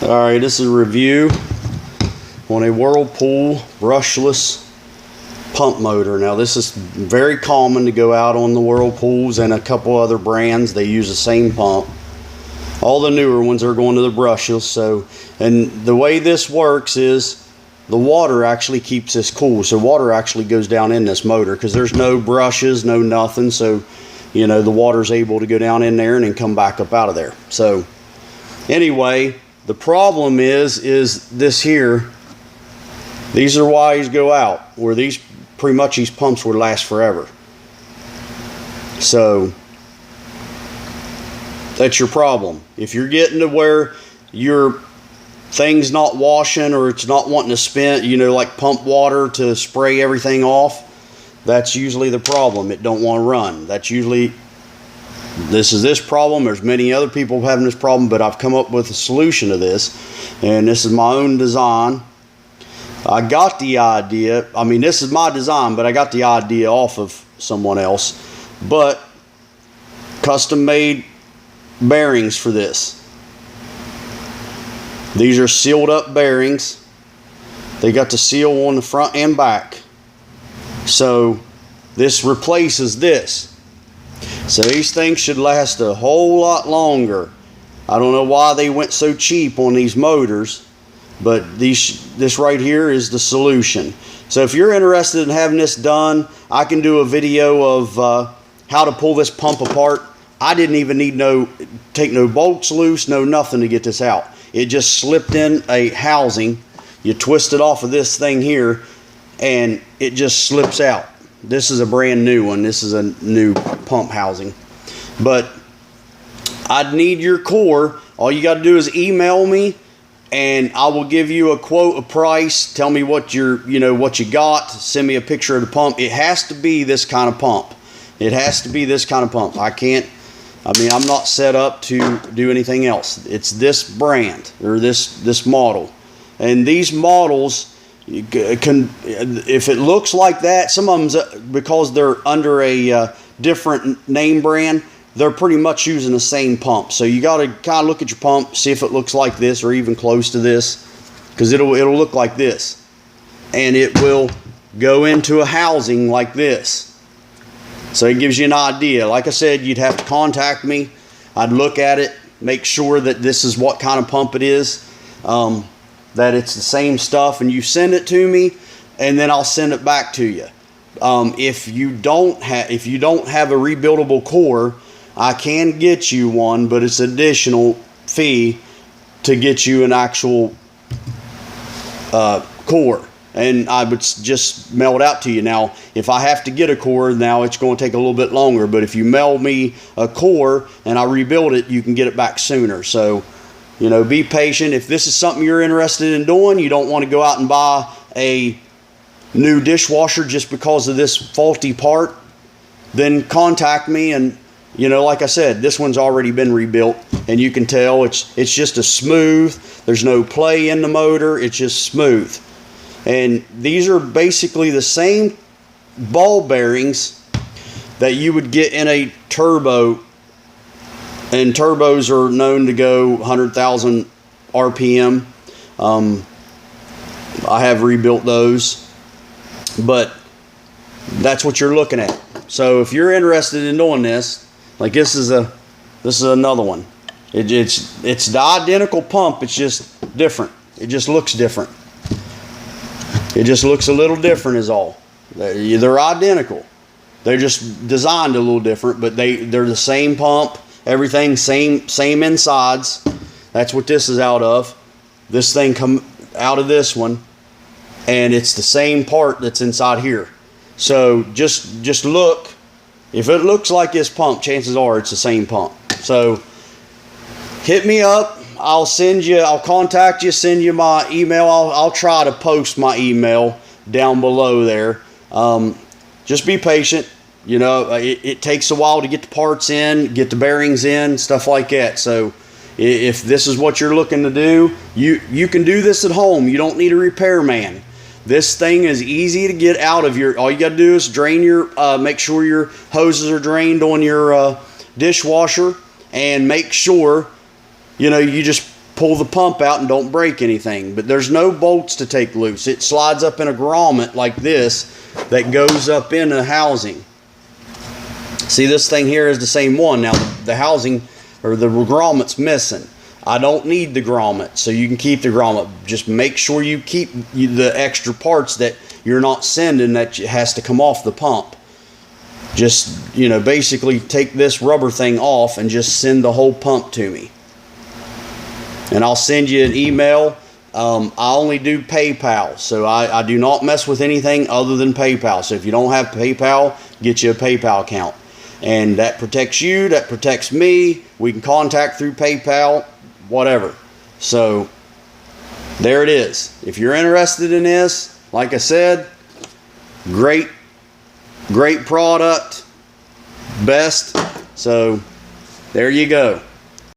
Alright, this is a review on a Whirlpool brushless pump motor. Now this is very common to go out on the Whirlpools and a couple other brands. They use the same pump. All the newer ones are going to the brushless. And the way this works is the water actually keeps this cool. So water actually goes down in this motor because there's no brushes, no nothing. So, you know, the water's able to go down in there and then come back up out of there. So anyway, the problem is this here. These are wires go out, where these pretty much these pumps would last forever. So that's your problem. If you're getting to where your thing's not washing or it's not wanting to spin, you know, like pump water to spray everything off, that's usually the problem. It don't want to run. That's usually, this is this problem. There's many other people having this problem, but I've come up with a solution to this, and this is my own design. I got the idea, I mean, this is my design, but I got the idea off of someone else. But custom made bearings for this. These are sealed up bearings. They got the seal on the front and back. So this replaces this. So these things should last a whole lot longer. I don't know why they went so cheap on these motors, but this right here is the solution. So if you're interested in having this done, I can do a video of how to pull this pump apart. I didn't even need take no bolts loose, no nothing to get this out. It just slipped in a housing. You twist it off of this thing here and it just slips out. This is a brand new one. This is a new pump housing. But I'd need your core. All you got to do is email me and I will give you a quote, a price. Tell me what what you got. Send me a picture of the pump. It has to be this kind of pump. It has to be this kind of pump. I'm not set up to do anything else. It's this brand or this model. And these models, if it looks like that, some of them, because they're under a different name brand, they're pretty much using the same pump. So you got to kind of look at your pump, see if it looks like this or even close to this, because it'll look like this, and it will go into a housing like this. So it gives you an idea. Like I said, you'd have to contact me. I'd look at it, make sure that this is what kind of pump it is, that it's the same stuff, and you send it to me, and then I'll send it back to you. If you don't have a rebuildable core, I can get you one, but it's additional fee to get you an actual core. And I would just mail it out to you. Now, if I have to get a core, now it's going to take a little bit longer. But if you mail me a core and I rebuild it, you can get it back sooner. So, you know, be patient. If this is something you're interested in doing, you don't want to go out and buy a new dishwasher just because of this faulty part, then contact me. And, you know, like I said, this one's already been rebuilt. And you can tell it's just a smooth. There's no play in the motor. It's just smooth. And these are basically the same ball bearings that you would get in a turbo. And turbos are known to go 100,000 RPM. I have rebuilt those. But that's what you're looking at. So if you're interested in doing this, like this is another one. It's the identical pump. It's just different. It just looks different. It just looks a little different is all. They're identical. They're just designed a little different, but they're the same pump, everything same insides. That's what this is out of. This thing come out of this one, and it's the same part that's inside here. So just look. If it looks like this pump, chances are it's the same pump. So hit me up. I'll contact you, send you my email. I'll try to post my email down below there. Just be patient. You know, it takes a while to get the parts in, get the bearings in, stuff like that. So if this is what you're looking to do, you can do this at home. You don't need a repairman. This thing is easy to get out of all you got to do is drain make sure your hoses are drained on your dishwasher, and make sure, you know, you just pull the pump out and don't break anything. But there's no bolts to take loose. It slides up in a grommet like this that goes up in the housing. See, this thing here is the same one. Now the housing or the grommet's missing. I don't need the grommet, so you can keep the grommet. Just make sure you keep the extra parts that you're not sending that has to come off the pump. Just, you know, basically take this rubber thing off and just send the whole pump to me. And I'll send you an email. I only do PayPal, so I do not mess with anything other than PayPal. So if you don't have PayPal, get you a PayPal account. And that protects you, that protects me. We can contact through PayPal, whatever. So there it is. If you're interested in this, like I said, great product, best. So there you go.